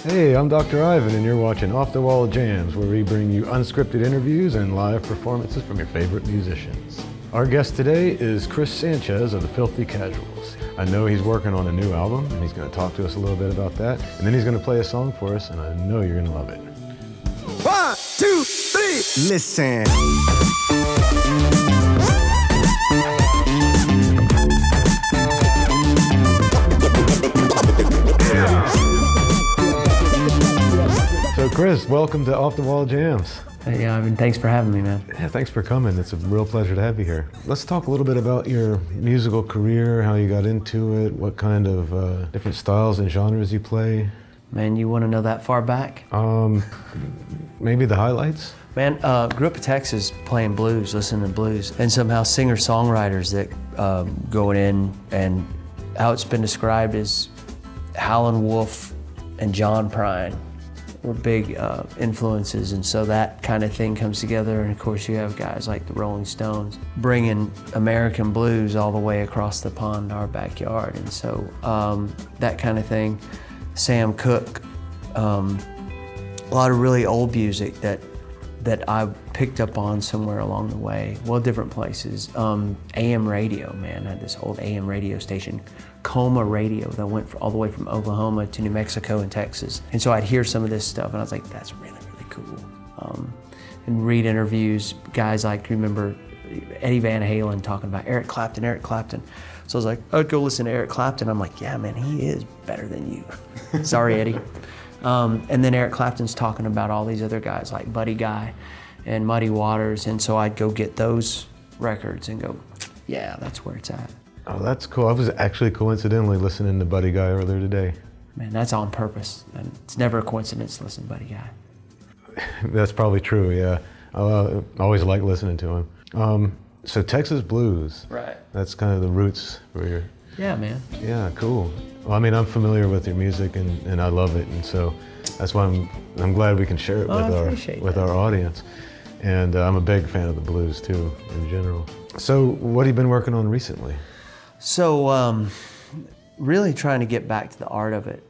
Hey, I'm Dr. Ivan, and you're watching Off the Wall Jams, where we bring you unscripted interviews and live performances from your favorite musicians. Our guest today is Chris Sanchez of the Filthy Casuals. I know he's working on a new album, and he's going to talk to us a little bit about that, and then he's going to play a song for us, and I know you're going to love it. 1, 2, 3, listen. So Chris, welcome to Off the Wall Jams. Hey, Ivan, thanks for having me, man. Yeah, thanks for coming. It's a real pleasure to have you here. Let's talk a little bit about your musical career, how you got into it, what kind of different styles and genres you play. Man, you want to know that far back? Maybe the highlights? Man, grew up in Texas playing blues, listening to blues, and somehow singer-songwriters that going in, and how it's been described as Howlin' Wolf and John Prine were big influences, and so that kind of thing comes together. And of course you have guys like the Rolling Stones bringing American blues all the way across the pond to our backyard, and so that kind of thing. Sam Cooke, a lot of really old music that I picked up on somewhere along the way. Well, different places. AM radio, man. I had this old AM radio station, Coma Radio, that went all the way from Oklahoma to New Mexico and Texas. And so I'd hear some of this stuff and I was like, that's really, really cool. And read interviews, guys like, remember Eddie Van Halen talking about Eric Clapton. So I was like, I'd go listen to Eric Clapton. I'm like, yeah, man, he is better than you. Sorry, Eddie. And then Eric Clapton's talking about all these other guys like Buddy Guy and Muddy Waters, and so I'd go get those records and go, yeah, that's where it's at. Oh, that's cool. I was actually coincidentally listening to Buddy Guy earlier today. Man, that's on purpose. And it's never a coincidence to listen to Buddy Guy. That's probably true, yeah. I always like listening to him. So Texas blues. Right. That's kind of the roots for your... Yeah, man. Yeah, cool. Well, I mean, I'm familiar with your music and I love it, and so that's why I'm glad we can share it with our audience. And I'm a big fan of the blues too, in general. So, what have you been working on recently? So, really trying to get back to the art of it,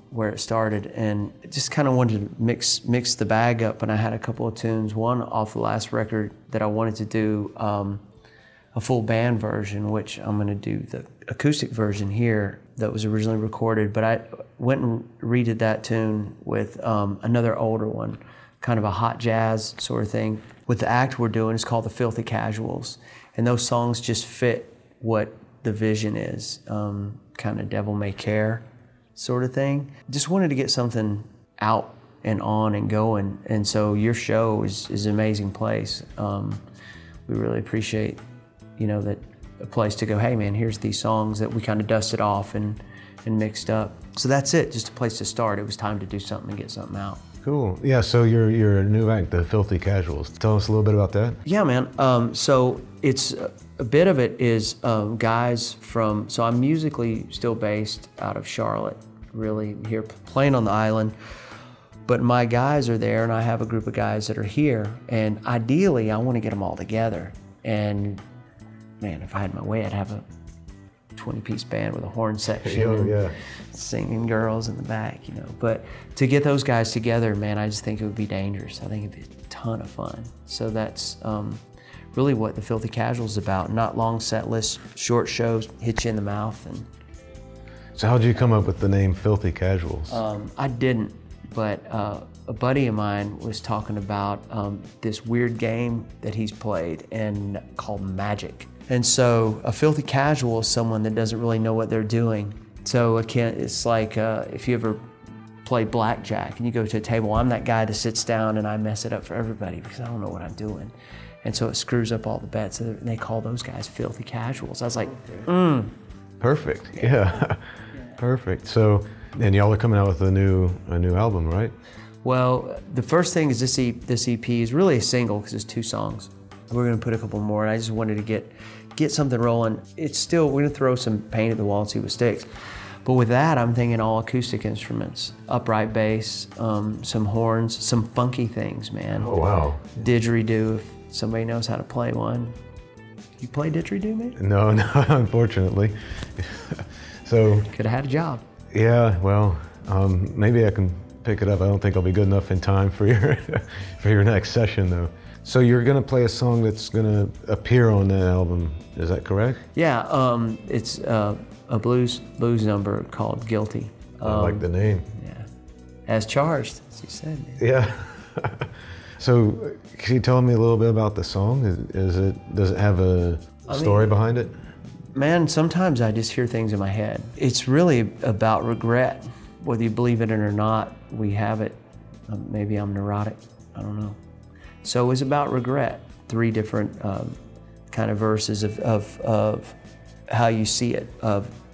where it started, and just kind of wanted to mix the bag up. And I had a couple of tunes. One off the last record that I wanted to do a full band version, which I'm going to do the acoustic version here that was originally recorded. But I went and redid that tune with another older one, kind of a hot jazz sort of thing. With the act we're doing, it's called The Filthy Casuals, and those songs just fit what the vision is, kind of Devil May Care sort of thing. Just wanted to get something out and on and going, and so your show is an amazing place. We really appreciate, you know, that a place to go, hey man, here's these songs that we kind of dusted off and mixed up. So that's it, just a place to start. It was time to do something and get something out. Cool. Yeah, so your new act, The Filthy Casuals. Tell us a little bit about that. Yeah, man. So it's a bit of it is guys from, so I'm musically still based out of Charlotte, really here playing on the island. But my guys are there, and I have a group of guys that are here. And ideally, I want to get them all together. And man, if I had my way, I'd have a 20-piece band with a horn section, and singing girls in the back, you know. But to get those guys together, man, I just think it would be dangerous. I think it'd be a ton of fun. So that's really what The Filthy Casuals is about. Not long set lists, short shows, hit you in the mouth. And so how'd you come up with the name Filthy Casuals? I didn't, but a buddy of mine was talking about this weird game that he's played and called Magic. And so a filthy casual is someone that doesn't really know what they're doing. So it's like if you ever play blackjack and you go to a table, I'm that guy that sits down and I mess it up for everybody because I don't know what I'm doing. And so it screws up all the bets. And they call those guys filthy casuals. I was like, Perfect, yeah. Perfect. So, and y'all are coming out with a new album, right? Well, the first thing is this EP is really a single because it's 2 songs. We're gonna put a couple more, and I just wanted to get something rolling. It's still, we're gonna throw some paint at the wall and see what sticks. But with that, I'm thinking all acoustic instruments, upright bass, some horns, some funky things, man. Oh, wow. Didgeridoo, if somebody knows how to play one. You play didgeridoo, man? No, unfortunately. So could have had a job. Yeah, well, maybe I can pick it up. I don't think I'll be good enough in time for your for your next session though. So you're gonna play a song that's gonna appear on that album, is that correct? Yeah, it's a blues number called Guilty. I like the name. Yeah, as charged, as you said. Yeah. So can you tell me a little bit about the song? Does it have a story behind it? Man, sometimes I just hear things in my head. It's really about regret. Whether you believe it or not, we have it. Maybe I'm neurotic, I don't know. So it's about regret. 3 different kind of verses of how you see it,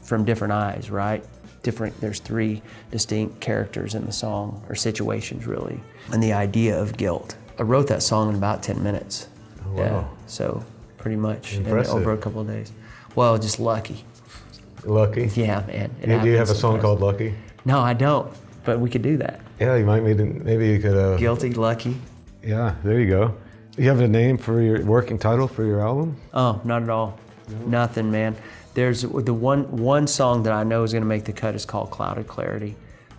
from different eyes, right? There's 3 distinct characters in the song, or situations really. And the idea of guilt. I wrote that song in about 10 minutes. Oh, wow. Yeah, so pretty much Impressive. over a couple of days. Well, just lucky. Lucky? Yeah, man. Do you have a song called Lucky? No, I don't, but we could do that. Yeah, you might maybe you could. Guilty, Lucky. Yeah, there you go. You have a name for your working title for your album? Oh, not at all. No. Nothing, man. There's the one song that I know is gonna make the cut is called Clouded Clarity.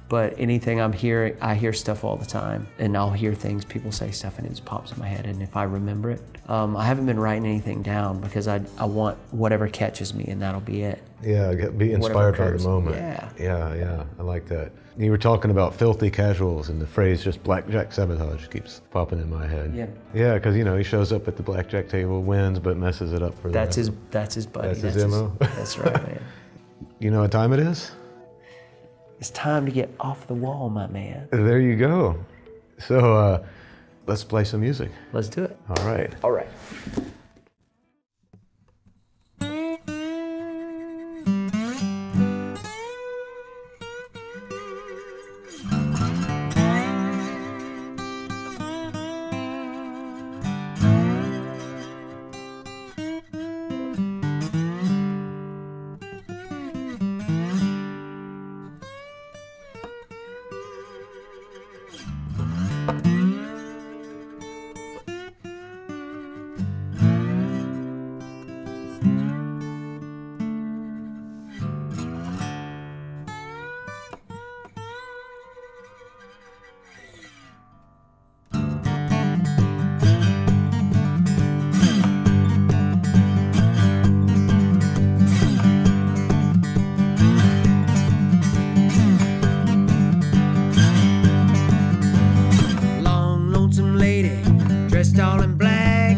But anything I'm hearing, I hear stuff all the time, and I'll hear things, people say stuff, and it just pops in my head, and if I remember it. I haven't been writing anything down because I want whatever catches me, and that'll be it. Yeah, be inspired by the moment. Yeah, I like that. You were talking about filthy casuals, and the phrase just blackjack sabotage keeps popping in my head. Yeah. Yeah, because he shows up at the blackjack table, wins, but messes it up for that's the his buddy. That's his MO? That's right, man. You know what time it is? It's time to get off the wall, my man. There you go. So let's play some music. Let's do it. All right. All right. All in black,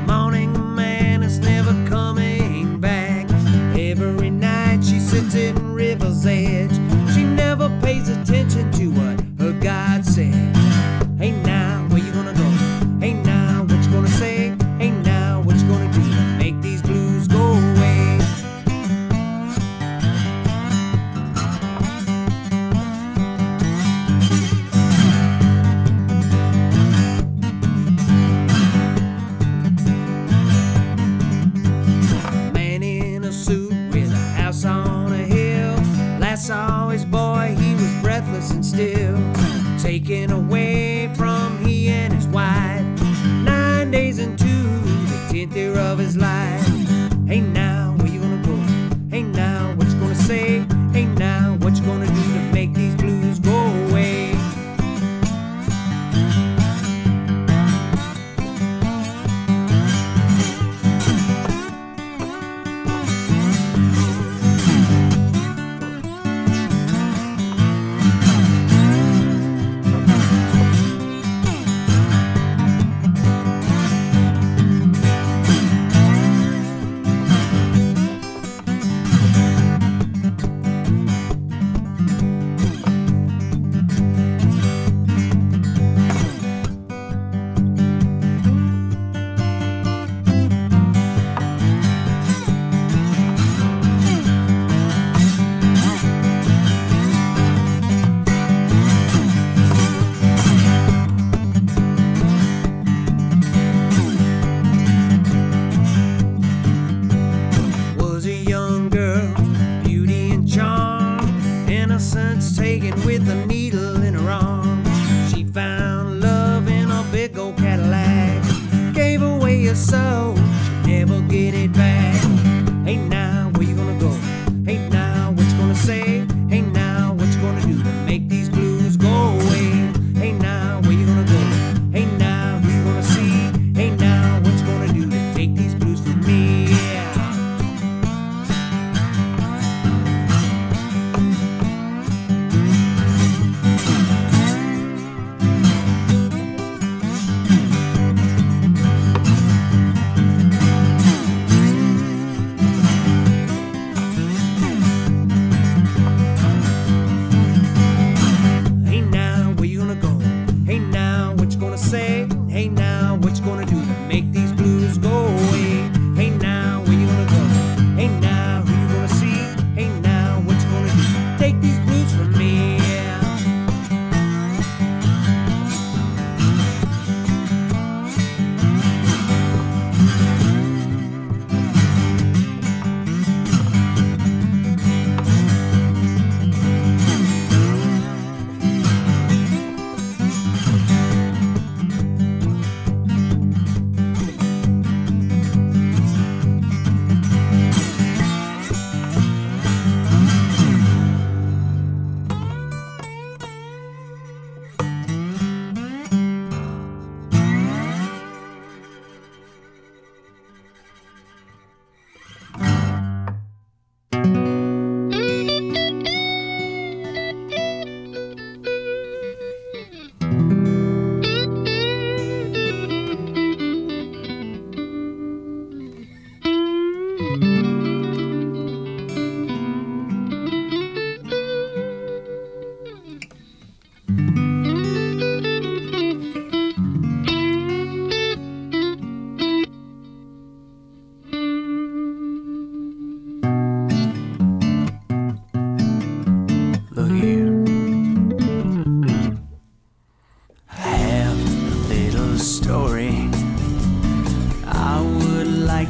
mourning a man that's never coming back. Every night she sits in river's edge. She never pays attention to what her God said. Hey now, where you gonna go? Hey now, what you gonna say? Hey now, what you gonna do to make these blues go away? Saw his boy, he was breathless and still, taken away from he and his wife. 9 days into the 10th year of his life. Hey now, where you gonna go? Hey now, what you gonna say? Hey now, what you gonna do to make these blues go away? Taken with a needle in her arm. She found love in a big old Cadillac. Gave away her soul, she'll never get it back. Hey now, where you gonna go? Hey now, what you gonna say? Hey now, what you gonna do to make these blues go away?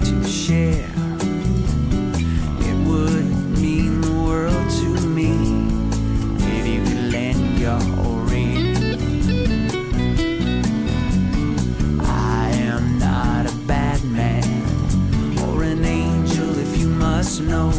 to share. It would mean the world to me if you could lend your ear. I am not a bad man or an angel, if you must know.